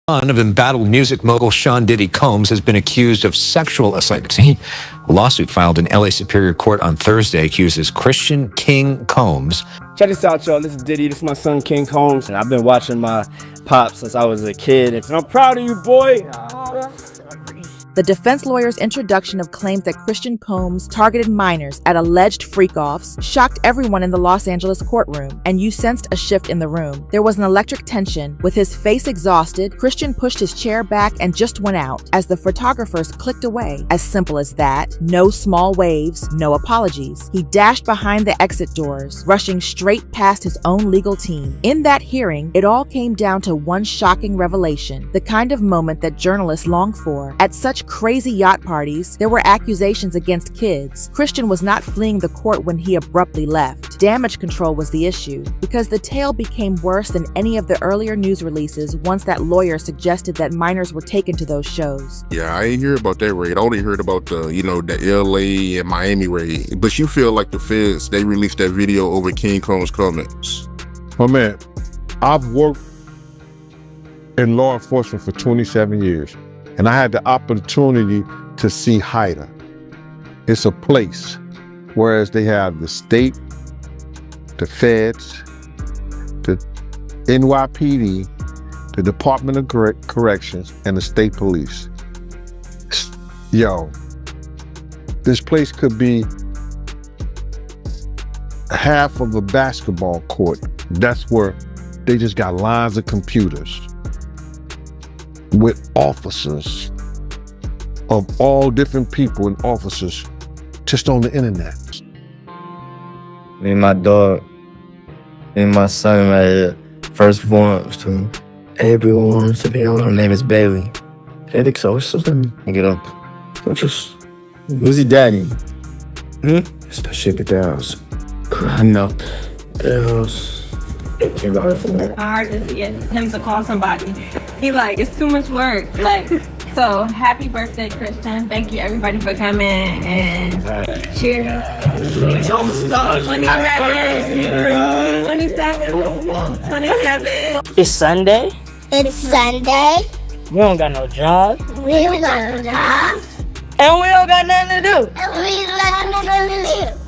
Son of embattled music mogul Sean Diddy Combs has been accused of sexual assault. A lawsuit filed in LA Superior Court on Thursday accuses Christian King Combs. Check this out, y'all. This is Diddy. This is my son, King Combs. And I've been watching my pops since I was a kid. And I'm proud of you, boy. The defense lawyer's introduction of claims that Christian Combs targeted minors at alleged freak-offs shocked everyone in the Los Angeles courtroom, and you sensed a shift in the room. There was an electric tension. With his face exhausted, Christian pushed his chair back and just went out as the photographers clicked away. As simple as that. No small waves, no apologies. He dashed behind the exit doors, rushing straight past his own legal team. In that hearing, it all came down to one shocking revelation, the kind of moment that journalists long for. At such crazy yacht parties, there were accusations against kids. Christian was not fleeing the court when he abruptly left. Damage control was the issue, because the tale became worse than any of the earlier news releases once that lawyer suggested that minors were taken to those shows. Yeah, I ain't hear about that raid. I only heard about the, the LA and Miami raid. But you feel like the feds, they released that video over King Combs' comments. My man, I've worked in law enforcement for 27 years. And I had the opportunity to see HIDA. It's a place, whereas they have the state, the feds, the NYPD, the Department of Corrections, and the state police. Yo, this place could be half of a basketball court. That's where they just got lines of computers with officers of all different people and officers just on the internet. Me and my dog, me and my son right here, first forms to everyone wants to be on. Her name is Bailey. I think so. What's something? Get up. Who's your daddy? It's the shit at the house. I know. The house. Hard is get him to call somebody. He like, it's too much work. Like, so happy birthday, Christian. Thank you everybody for coming and cheers. 27. It's Sunday. It's Sunday. We don't got no job. We don't got no job. And we don't got nothing to do. And we don't got nothing to do.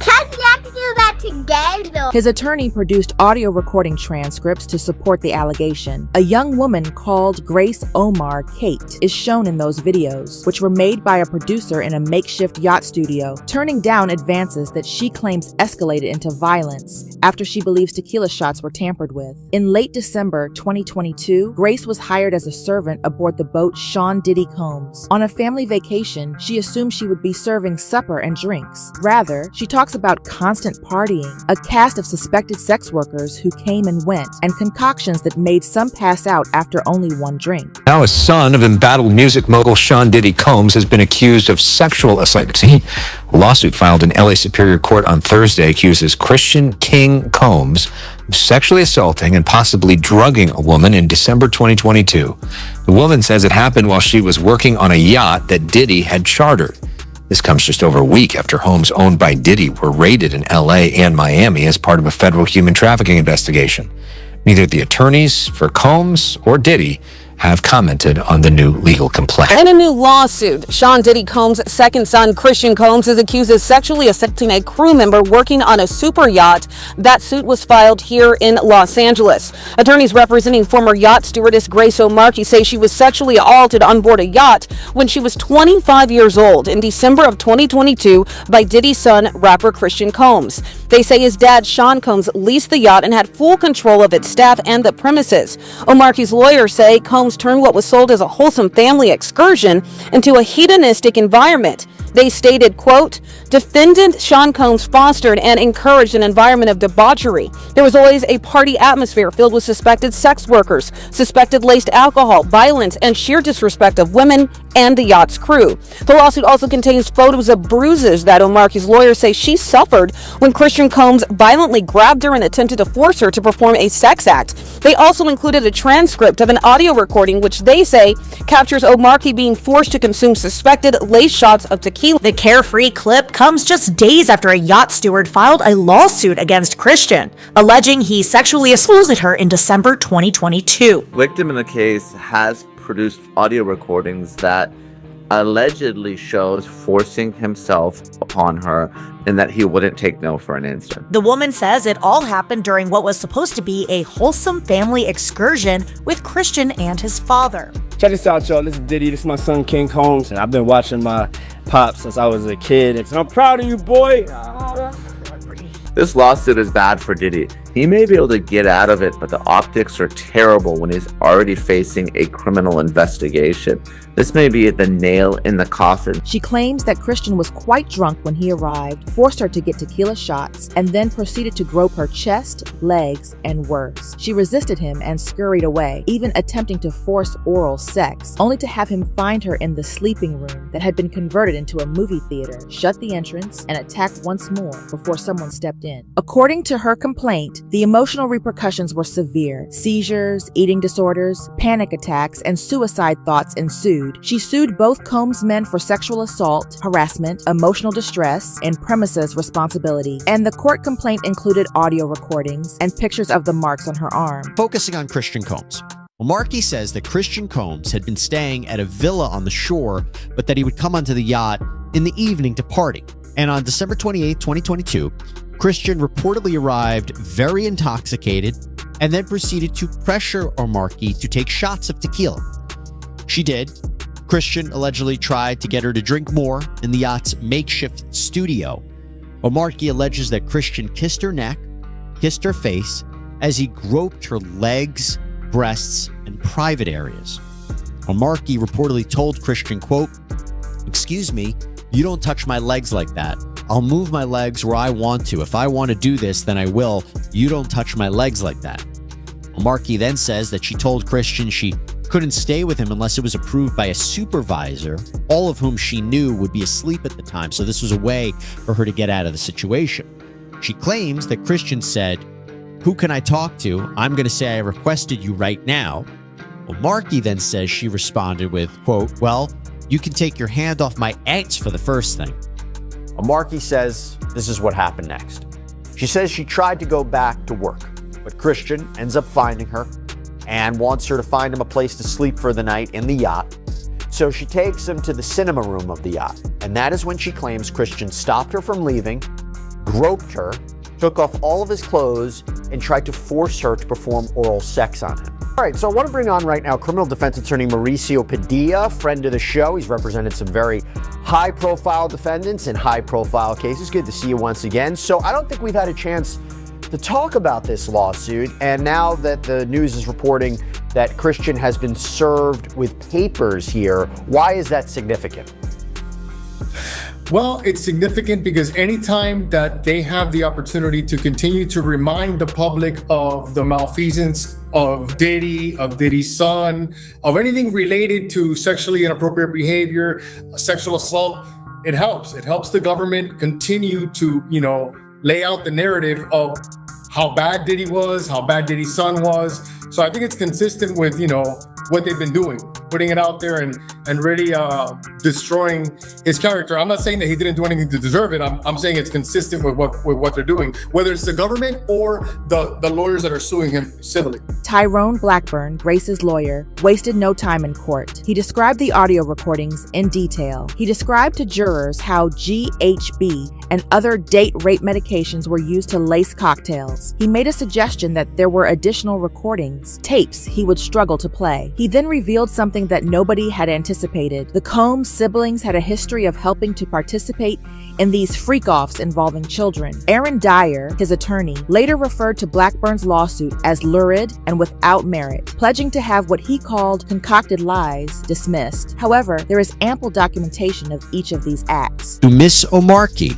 Cats have to do that together. His attorney produced audio recording transcripts to support the allegation. A young woman called Grace Omar Kate is shown in those videos, which were made by a producer in a makeshift yacht studio, turning down advances that she claims escalated into violence after she believes tequila shots were tampered with. In late December 2022, Grace was hired as a servant aboard the boat Sean Diddy Combs. On a family vacation, she assumed she would be serving supper and drinks. Rather, she talks about constant partying, a cast of suspected sex workers who came and went, and concoctions that made some pass out after only one drink. Now a son of embattled music mogul Sean Diddy Combs has been accused of sexual assault. A lawsuit filed in LA Superior Court on Thursday accuses Christian King Combs of sexually assaulting and possibly drugging a woman in December 2022. The woman says it happened while she was working on a yacht that Diddy had chartered. This comes just over a week after homes owned by Diddy were raided in LA and Miami as part of a federal human trafficking investigation. Neither the attorneys for Combs or Diddy have commented on the new legal complaint. In a new lawsuit, Sean Diddy Combs' second son, Christian Combs, is accused of sexually assaulting a crew member working on a super yacht. That suit was filed here in Los Angeles. Attorneys representing former yacht stewardess Grace Omar say she was sexually assaulted on board a yacht when she was 25 years old in December of 2022 by Diddy's son, rapper Christian Combs. They say his dad, Sean Combs, leased the yacht and had full control of its staff and the premises. Omar's lawyers say Combs turned what was sold as a wholesome family excursion into a hedonistic environment. They stated, quote, defendant Sean Combs fostered and encouraged an environment of debauchery. There was always a party atmosphere filled with suspected sex workers, suspected laced alcohol, violence, and sheer disrespect of women and the yacht's crew. The lawsuit also contains photos of bruises that Omar's lawyers say she suffered when Christian Combs violently grabbed her and attempted to force her to perform a sex act. They also included a transcript of an audio recording which they say captures Omar being forced to consume suspected laced shots of tequila he. The carefree clip comes just days after a yacht steward filed a lawsuit against Christian, alleging he sexually assaulted her in December 2022. Victim in the case has produced audio recordings that allegedly shows forcing himself upon her and that he wouldn't take no for an instant. The woman says it all happened during what was supposed to be a wholesome family excursion with Christian and his father. Check this out, y'all. This is Diddy. This is my son, King Combs. And I've been watching my pops since I was a kid. And I'm proud of you, boy. This lawsuit is bad for Diddy. He may be able to get out of it, but the optics are terrible when he's already facing a criminal investigation. This may be the nail in the coffin. She claims that Christian was quite drunk when he arrived, forced her to get tequila shots, and then proceeded to grope her chest, legs, and worse. She resisted him and scurried away, even attempting to force oral sex, only to have him find her in the sleeping room that had been converted into a movie theater, shut the entrance, and attack once more before someone stepped in. According to her complaint, the emotional repercussions were severe. Seizures, eating disorders, panic attacks, and suicide thoughts ensued. She sued both Combs' men for sexual assault, harassment, emotional distress, and premises responsibility. And the court complaint included audio recordings and pictures of the marks on her arm. Focusing on Christian Combs. Well, Markey says that Christian Combs had been staying at a villa on the shore, but that he would come onto the yacht in the evening to party. And on December 28, 2022, Christian reportedly arrived very intoxicated and then proceeded to pressure Markey to take shots of tequila. She did. Christian allegedly tried to get her to drink more in the yacht's makeshift studio. Markey alleges that Christian kissed her neck, kissed her face, as he groped her legs, breasts, and private areas. Markey reportedly told Christian, quote, "Excuse me, you don't touch my legs like that. I'll move my legs where I want to. If I want to do this, then I will. You don't touch my legs like that." Markey then says that she told Christian she couldn't stay with him unless it was approved by a supervisor, all of whom she knew would be asleep at the time, so this was a way for her to get out of the situation. She claims that Christian said, "Who can I talk to? I'm going to say I requested you right now." Markey then says she responded with, quote, "Well, you can take your hand off my ass for the first thing." Markey says this is what happened next. She says she tried to go back to work, but Christian ends up finding her and wants her to find him a place to sleep for the night in the yacht. So she takes him to the cinema room of the yacht. And that is when she claims Christian stopped her from leaving, groped her, took off all of his clothes, and tried to force her to perform oral sex on him. All right, so I want to bring on right now criminal defense attorney Mauricio Padilla, friend of the show. He's represented some very high-profile defendants in high-profile cases. Good to see you once again. So I don't think we've had a chance to talk about this lawsuit, and now that the news is reporting that Christian has been served with papers here, why is that significant? Well, it's significant because anytime that they have the opportunity to continue to remind the public of the malfeasance of Diddy, of Diddy's son, of anything related to sexually inappropriate behavior, sexual assault, it helps. It helps the government continue to, lay out the narrative of how bad Diddy was, how bad Diddy's son was. So I think it's consistent with, what they've been doing, putting it out there and really destroying his character. I'm not saying that he didn't do anything to deserve it. I'm saying it's consistent with what they're doing, whether it's the government or the lawyers that are suing him civilly. Tyrone Blackburn, Grace's lawyer, wasted no time in court. He described the audio recordings in detail. He described to jurors how GHB and other date rape medications were used to lace cocktails. He made a suggestion that there were additional recordings, tapes he would struggle to play. He then revealed something that nobody had anticipated. The Combs siblings had a history of helping to participate in these freak-offs involving children. Aaron Dyer, his attorney, later referred to Blackburn's lawsuit as lurid and without merit, pledging to have what he called concocted lies dismissed. However, there is ample documentation of each of these acts. To Miss O'Markey,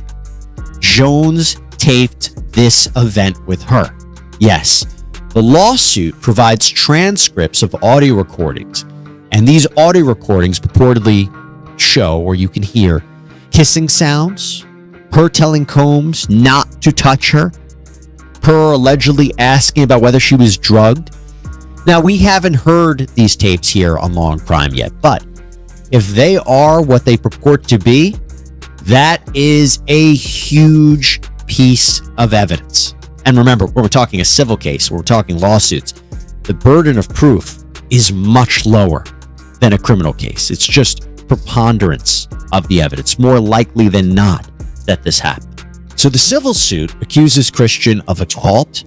Jones taped this event with her. Yes, the lawsuit provides transcripts of audio recordings, and these audio recordings purportedly show, or you can hear, kissing sounds, her telling Combs not to touch her, her allegedly asking about whether she was drugged. Now, we haven't heard these tapes here on Law and Crime yet, but if they are what they purport to be, That is a huge piece of evidence. And remember, when we're talking a civil case, when we're talking lawsuits, the burden of proof is much lower than a criminal case. It's just preponderance of the evidence, more likely than not that this happened. So the civil suit accuses Christian of assault,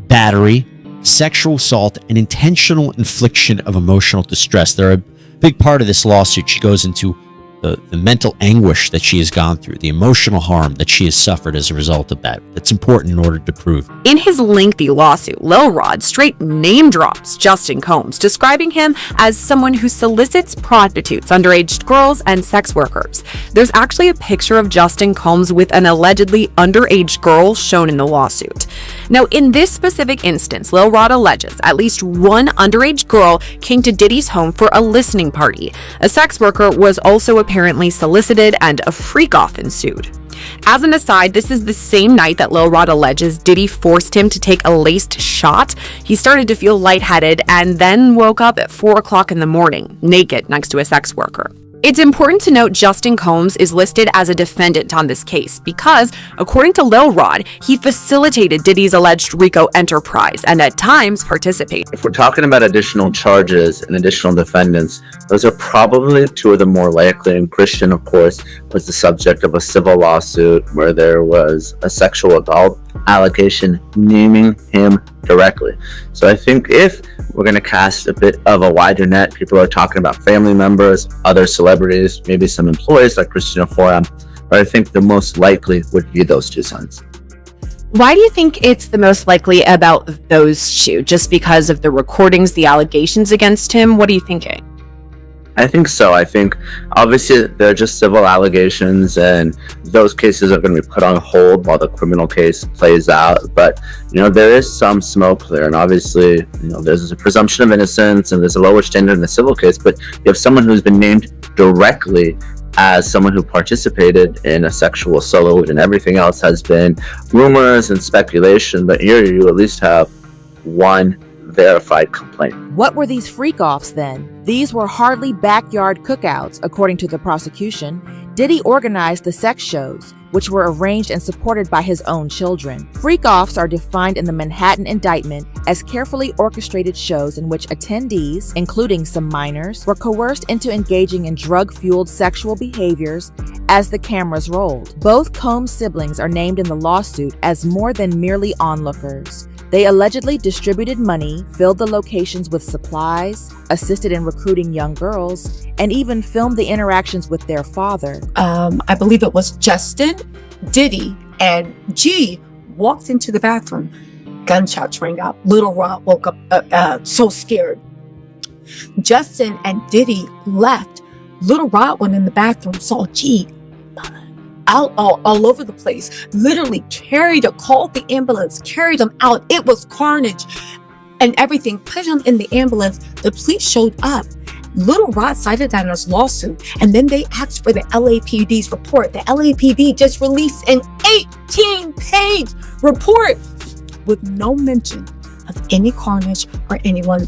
battery, sexual assault, and intentional infliction of emotional distress. They're a big part of this lawsuit. She goes into the mental anguish that she has gone through, the emotional harm that she has suffered as a result of that. That's important in order to prove. In his lengthy lawsuit, Lil Rod straight name drops Justin Combs, describing him as someone who solicits prostitutes, underage girls, and sex workers. There's actually a picture of Justin Combs with an allegedly underage girl shown in the lawsuit. Now, in this specific instance, Lil Rod alleges at least one underage girl came to Diddy's home for a listening party. A sex worker was also apparently solicited, and a freak-off ensued. As an aside, this is the same night that Lil Rod alleges Diddy forced him to take a laced shot. He started to feel lightheaded and then woke up at 4 o'clock in the morning, naked next to a sex worker. It's important to note Justin Combs is listed as a defendant on this case because, according to Lil Rod, he facilitated Diddy's alleged RICO enterprise and at times participated. If we're talking about additional charges and additional defendants, those are probably two of the more likely. And Christian, of course, was the subject of a civil lawsuit where there was a sexual assault allegation naming him directly. So I think if we're going to cast a bit of a wider net, people are talking about family members, other celebrities, maybe some employees like Christian Forum, but I think the most likely would be those two sons. Why do you think it's the most likely about those two? Just because of the recordings, the allegations against him? What are you thinking? I think so. I think obviously they're just civil allegations and those cases are going to be put on hold while the criminal case plays out. But, there is some smoke there. And obviously, there's a presumption of innocence and there's a lower standard in the civil case. But you have someone who's been named directly as someone who participated in a sexual assault, and everything else has been rumors and speculation. But here you at least have one verified complaint. What were these freak-offs then? These were hardly backyard cookouts, according to the prosecution. Diddy organized the sex shows, which were arranged and supported by his own children. Freak-offs are defined in the Manhattan Indictment as carefully orchestrated shows in which attendees, including some minors, were coerced into engaging in drug-fueled sexual behaviors as the cameras rolled. Both Combs siblings are named in the lawsuit as more than merely onlookers. They allegedly distributed money, filled the locations with supplies, assisted in recruiting young girls, and even filmed the interactions with their father. I believe it was Justin, Diddy, and G walked into the bathroom. Gunshots rang out. Little Rod woke up so scared. Justin and Diddy left. Little Rod went in the bathroom, saw G out all over the place, literally called the ambulance, carried him out. It was carnage and everything, put him in the ambulance. The police showed up. Little Rod cited that in his lawsuit, and then they asked for the LAPD's report. The LAPD just released an 18-page report with no mention of any carnage or anyone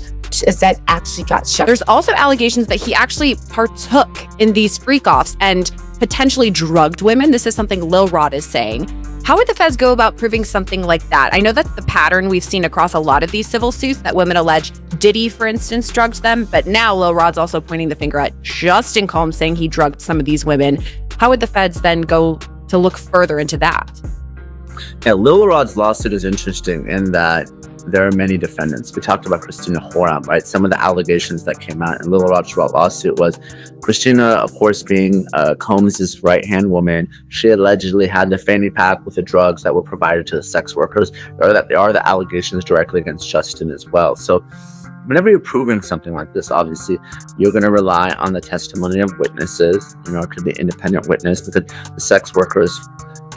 that actually got shot. There's also allegations that he actually partook in these freak-offs and potentially drugged women. This is something Lil Rod is saying. How would the feds go about proving something like that? I know that's the pattern we've seen across a lot of these civil suits, that women allege Diddy, for instance, drugged them, but now Lil Rod's also pointing the finger at Justin Combs, saying he drugged some of these women. How would the feds then go to look further into that? Yeah, Lil Rod's lawsuit is interesting in that there are many defendants. We talked about Christina Horam, right? Some of the allegations that came out in Lil Rod's lawsuit was Christina, of course, being Combs' right-hand woman. She allegedly had the fanny pack with the drugs that were provided to the sex workers, or that they are the allegations directly against Justin as well. So whenever you're proving something like this, obviously, you're going to rely on the testimony of witnesses. It could be an independent witness, because the sex workers,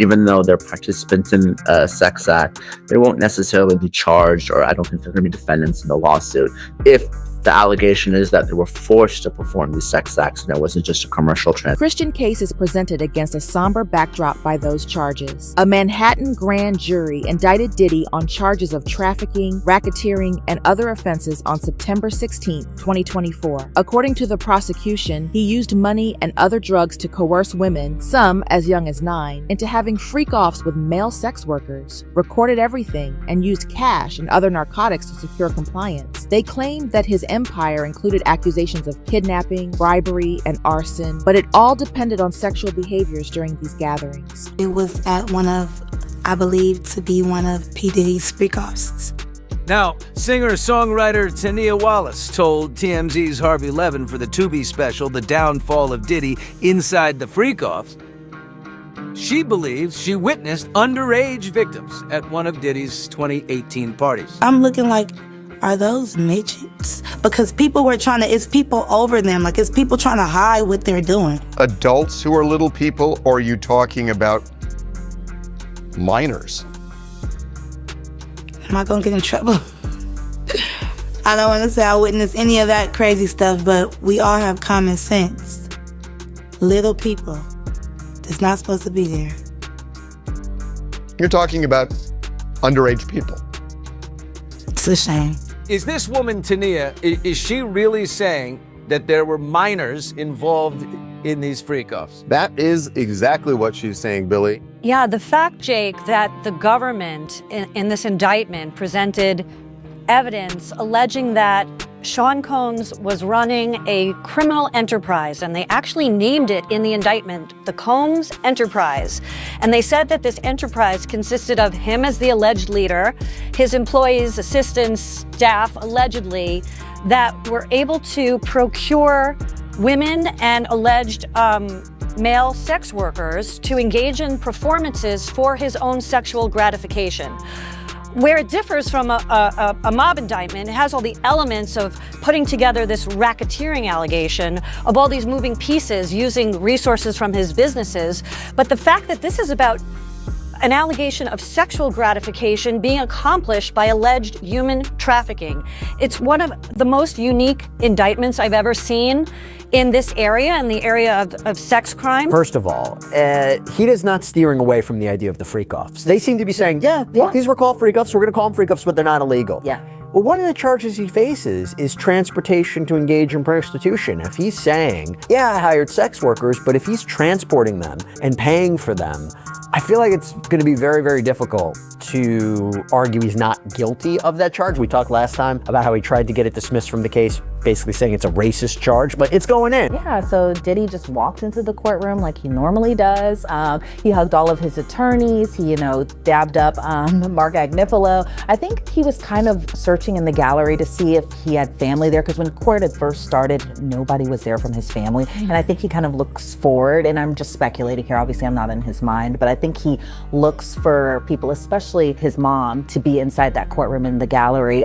even though they're participants in a sex act, they won't necessarily be charged, or I don't think they're going to be defendants in the lawsuit if The allegation is that they were forced to perform these sex acts, and it wasn't just a commercial trend. Christian case is presented against a somber backdrop by those charges. A Manhattan grand jury indicted Diddy on charges of trafficking, racketeering, and other offenses on September 16, 2024. According to the prosecution, he used money and other drugs to coerce women, some as young as 9, into having freak-offs with male sex workers, recorded everything, and used cash and other narcotics to secure compliance. They claimed that his empire included accusations of kidnapping, bribery, and arson, but it all depended on sexual behaviors during these gatherings. It was at I believe to be one of P. Diddy's freak-offs. Now, singer-songwriter Tania Wallace told TMZ's Harvey Levin for the Tubi special, The Downfall of Diddy, Inside the Freakoffs, she believes she witnessed underage victims at one of Diddy's 2018 parties. I'm looking like, are those midgets? Because people were it's people over them, like it's people trying to hide what they're doing. Adults who are little people, or are you talking about minors? Am I gonna get in trouble? I don't want to say I witnessed any of that crazy stuff, but we all have common sense. Little people that's not supposed to be there. You're talking about underage people. It's a shame. Is this woman, Tania, is she really saying that there were minors involved in these freak-offs? That is exactly what she's saying, Billy. Yeah, the fact, Jake, that the government in this indictment presented evidence alleging that Sean Combs was running a criminal enterprise, and they actually named it in the indictment, the Combs Enterprise. And they said that this enterprise consisted of him as the alleged leader, his employees, assistants, staff, allegedly, that were able to procure women and alleged male sex workers to engage in performances for his own sexual gratification. Where it differs from a mob indictment, it has all the elements of putting together this racketeering allegation of all these moving pieces using resources from his businesses. But the fact that this is about an allegation of sexual gratification being accomplished by alleged human trafficking, it's one of the most unique indictments I've ever seen in this area, in the area of sex crime. First of all, he is not steering away from the idea of the freak-offs. They seem to be saying, yeah, these were called freak-offs, we're gonna call them freak-offs, but they're not illegal. Yeah. Well, one of the charges he faces is transportation to engage in prostitution. If he's saying, yeah, I hired sex workers, but if he's transporting them and paying for them, I feel like it's going to be very, very difficult to argue he's not guilty of that charge. We talked last time about how he tried to get it dismissed from the case, basically saying it's a racist charge, but it's going in. Yeah, so Diddy just walked into the courtroom like he normally does. He hugged all of his attorneys. He, dabbed up Mark Agnifilo. I think he was kind of searching in the gallery to see if he had family there, because when court had first started, nobody was there from his family. And I think he kind of looks forward, and I'm just speculating here, obviously I'm not in his mind, but I think he looks for people, especially his mom, to be inside that courtroom in the gallery.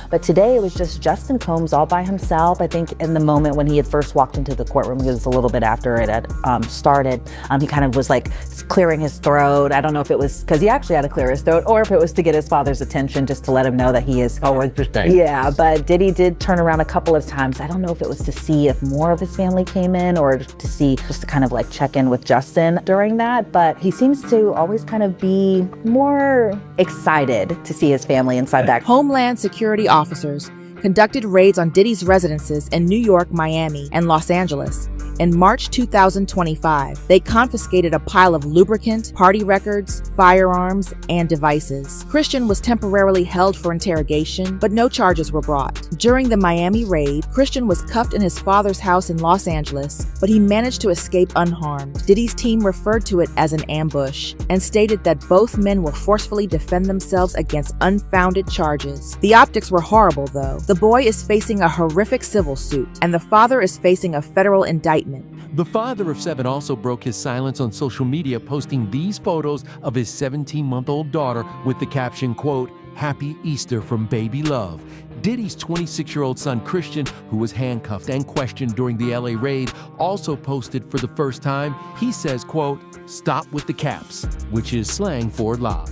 But today it was just Justin Combs all by himself. I think in the moment when he had first walked into the courtroom, it was a little bit after it had started, he kind of was like clearing his throat. I don't know if it was because he actually had to clear his throat, or if it was to get his father's attention, just to let him know that he is. Oh, interesting. Yeah, but Diddy did turn around a couple of times. I don't know if it was to see if more of his family came in, or to see, just to kind of like check in with Justin during that. But he seems to always kind of be more excited to see his family inside that. Homeland Security officers conducted raids on Diddy's residences in New York, Miami, and Los Angeles. In March 2025, they confiscated a pile of lubricant, party records, firearms, and devices. Christian was temporarily held for interrogation, but no charges were brought. During the Miami raid, Christian was cuffed in his father's house in Los Angeles, but he managed to escape unharmed. Diddy's team referred to it as an ambush and stated that both men will forcefully defend themselves against unfounded charges. The optics were horrible, though. The boy is facing a horrific civil suit, and the father is facing a federal indictment. The father of 7 also broke his silence on social media, posting these photos of his 17-month-old daughter with the caption, quote, "Happy Easter from baby love." Diddy's 26-year-old son, Christian, who was handcuffed and questioned during the LA raid, also posted for the first time. He says, quote, "Stop with the caps," which is slang for love.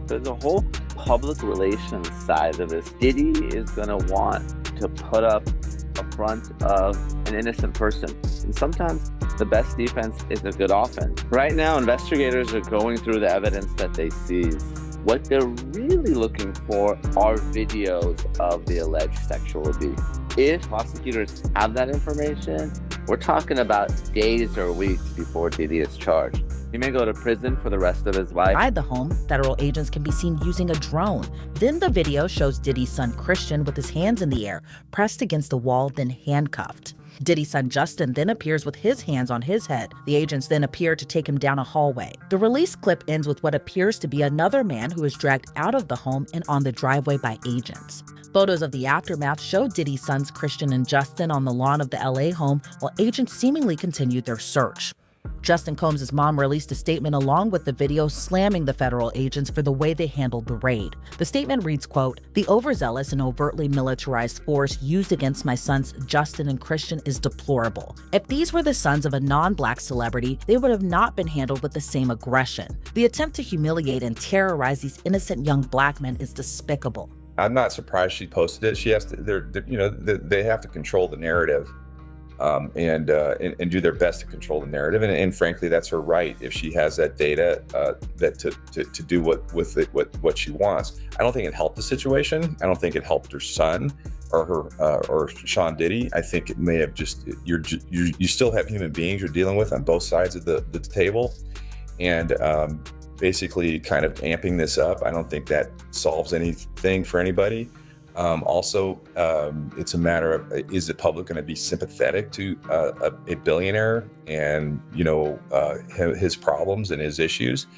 There's a hole? public relations side of this, Diddy is going to want to put up a front of an innocent person. And sometimes the best defense is a good offense. Right now, investigators are going through the evidence that they seized. What they're really looking for are videos of the alleged sexual abuse. If prosecutors have that information, we're talking about days or weeks before Diddy is charged. He may go to prison for the rest of his life. Inside the home, federal agents can be seen using a drone. Then the video shows Diddy's son Christian with his hands in the air, pressed against the wall, then handcuffed. Diddy's son Justin then appears with his hands on his head. The agents then appear to take him down a hallway. The release clip ends with what appears to be another man who is dragged out of the home and on the driveway by agents. Photos of the aftermath show Diddy's sons Christian and Justin on the lawn of the LA home while agents seemingly continued their search. Justin Combs' mom released a statement along with the video slamming the federal agents for the way they handled the raid. The statement reads, quote, "The overzealous and overtly militarized force used against my sons Justin and Christian is deplorable. If these were the sons of a non-black celebrity, they would have not been handled with the same aggression. The attempt to humiliate and terrorize these innocent young black men is despicable." I'm not surprised she posted it. She has to, they have to control the narrative. And do their best to control the narrative, and frankly, that's her right. If she has that data, that to do what she wants. I don't think it helped the situation. I don't think it helped her son or Sean Diddy. I think it may have just you still have human beings you're dealing with on both sides of the table, and basically kind of amping this up. I don't think that solves anything for anybody. Also, it's a matter of, is the public going to be sympathetic to a billionaire and, his problems and his issues?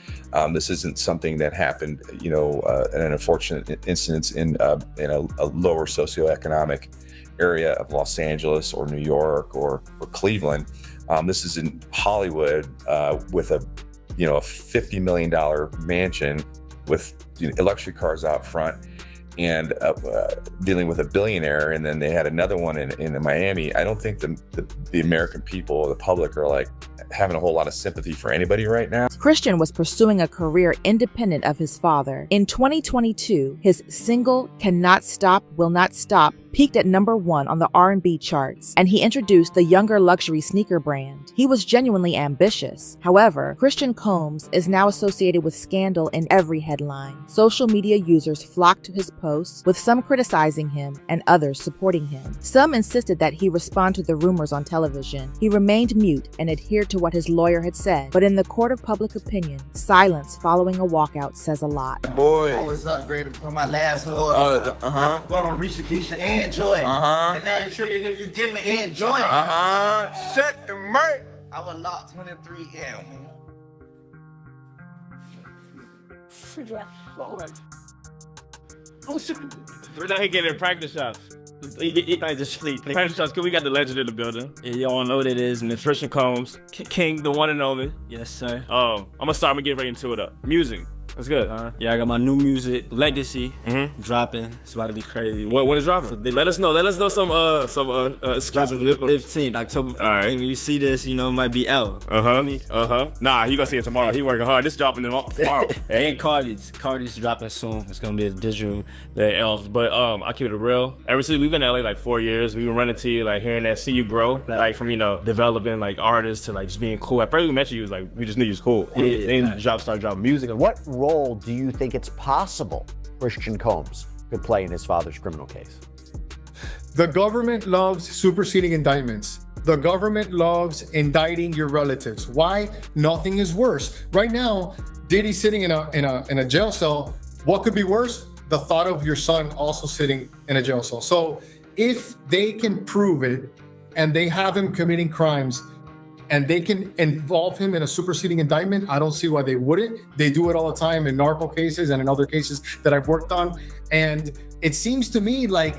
This isn't something that happened, in an unfortunate instance in a lower socioeconomic area of Los Angeles or New York or Cleveland. This is in Hollywood with a $50 million mansion with luxury cars out front, and dealing with a billionaire, and then they had another one in Miami. I don't think the American people, the public, are like having a whole lot of sympathy for anybody right now. Christian was pursuing a career independent of his father. In 2022, his single "Cannot Stop, Will Not Stop" peaked at #1 on the R&B charts, and he introduced the younger luxury sneaker brand. He was genuinely ambitious. However, Christian Combs is now associated with scandal in every headline. Social media users flocked to his posts, with some criticizing him and others supporting him. Some insisted that he respond to the rumors on television. He remained mute and adhered to what his lawyer had said, but in the court of public opinion, silence following a walkout says a lot. Boy, I was upgraded from my last one. Going on Risha Keisha and Joy. And now you're sure you're getting the and Joy. Set the mic. I was locked 23 M. Oh shit. We're not getting in practice shots. He might just sleep. Practice shots, because we got the legend in the building. Yeah, y'all know what it is. Mr. Christian Combs, King, the one and only. Yes, sir. I'm gonna start. I'm gonna get right into it up. Music. That's good. Yeah, I got my new music, Legacy, dropping. It's about to be crazy. When is dropping? So let us know. Let us know some exclusive. 15 October. All right. When you see this, it might be out. Nah, you gonna see it tomorrow. He working hard. This dropping tomorrow. It ain't Cardi's. Cardi's dropping soon. It's gonna be a digital else. But I keep it real. Ever since we've been in LA like 4 years, we've been running to you, like hearing that, see you grow, like from developing like artists to like just being cool. At first we met you, was like we just knew you was cool. Then start dropping music. What role do you think it's possible Christian Combs could play in his father's criminal case? The government loves superseding indictments. The government loves indicting your relatives. Why? Nothing is worse. Right now, Diddy's sitting in a jail cell. What could be worse? The thought of your son also sitting in a jail cell. So if they can prove it and they have him committing crimes and they can involve him in a superseding indictment, I don't see why they wouldn't. They do it all the time in narco cases and in other cases that I've worked on. And it seems to me like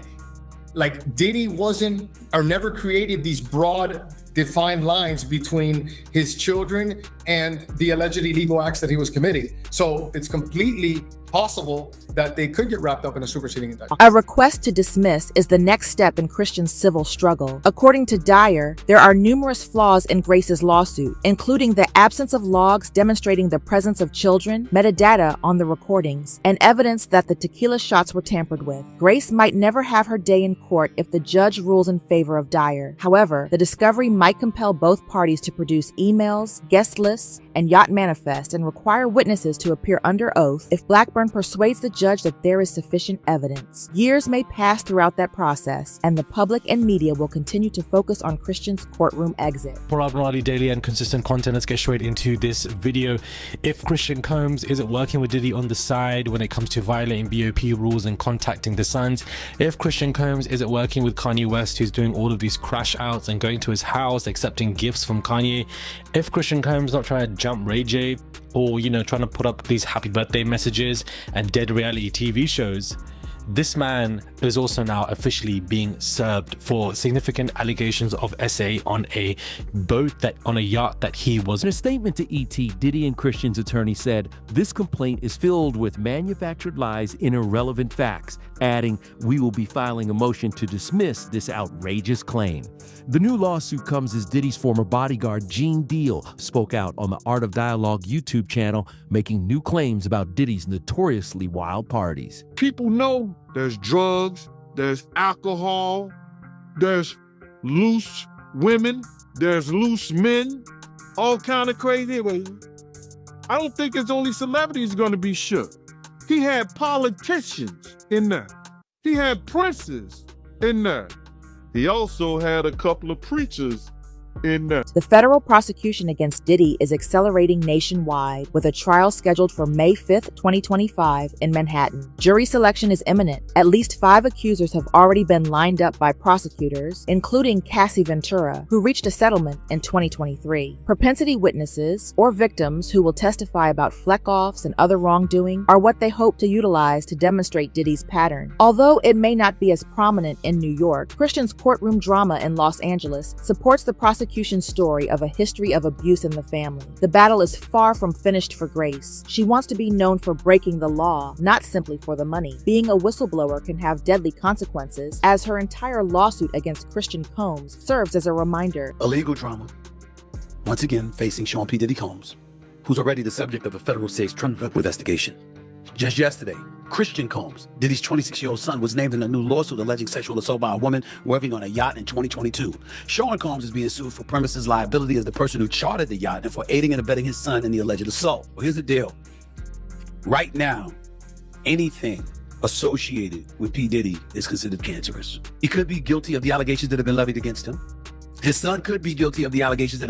Diddy wasn't or never created these broad defined lines between his children and the alleged illegal acts that he was committing. So it's completely possible that they could get wrapped up in a superseding indictment. A request to dismiss is the next step in Christian's civil struggle. According to Dyer, there are numerous flaws in Grace's lawsuit, including the absence of logs demonstrating the presence of children, metadata on the recordings, and evidence that the tequila shots were tampered with. Grace might never have her day in court if the judge rules in favor of Dyer. However, the discovery might compel both parties to produce emails, guest lists, and yacht manifest and require witnesses to appear under oath if Blackburn persuades the judge that there is sufficient evidence. Years may pass throughout that process, and the public and media will continue to focus on Christian's courtroom exit. For our Chronology daily and consistent content, let's get straight into this video. If Christian Combs isn't working with Diddy on the side when it comes to violating BOP rules and contacting the Sons, if Christian Combs isn't working with Kanye West, who's doing all of these crash outs and going to his house, accepting gifts from Kanye, if Christian Combs not trying to jump Ray J, or trying to put up these happy birthday messages and dead reality TV shows, this man is also now officially being served for significant allegations of SA on a yacht that he was. In a statement to ET, Diddy and Christian's attorney said, "This complaint is filled with manufactured lies and irrelevant facts," adding, "We will be filing a motion to dismiss this outrageous claim." The new lawsuit comes as Diddy's former bodyguard, Gene Deal, spoke out on the Art of Dialogue YouTube channel, making new claims about Diddy's notoriously wild parties. People know there's drugs, there's alcohol, there's loose women, there's loose men, all kind of crazy. I don't think it's only celebrities going to be shook. He had politicians in there. He had princes in there. He also had a couple of preachers in there. The federal prosecution against Diddy is accelerating nationwide, with a trial scheduled for May 5th, 2025 in Manhattan. Jury selection is imminent. At least 5 accusers have already been lined up by prosecutors, including Cassie Ventura, who reached a settlement in 2023. Propensity witnesses, or victims who will testify about Freakoffs and other wrongdoing, are what they hope to utilize to demonstrate Diddy's pattern. Although it may not be as prominent in New York, Christian's courtroom drama in Los Angeles supports the prosecution's story of a history of abuse in the family. The battle is far from finished for Grace. She wants to be known for breaking the law, not simply for the money. Being a whistleblower can have deadly consequences, as her entire lawsuit against Christian Combs serves as a reminder. A legal drama, once again facing Sean P. Diddy Combs, who's already the subject of a federal state investigation. Just yesterday, Christian Combs, Diddy's 26-year-old son, was named in a new lawsuit alleging sexual assault by a woman working on a yacht in 2022. Sean Combs is being sued for premises liability as the person who chartered the yacht and for aiding and abetting his son in the alleged assault. Well, here's the deal. Right now, anything associated with P. Diddy is considered cancerous. He could be guilty of the allegations that have been levied against him. His son could be guilty of the allegations that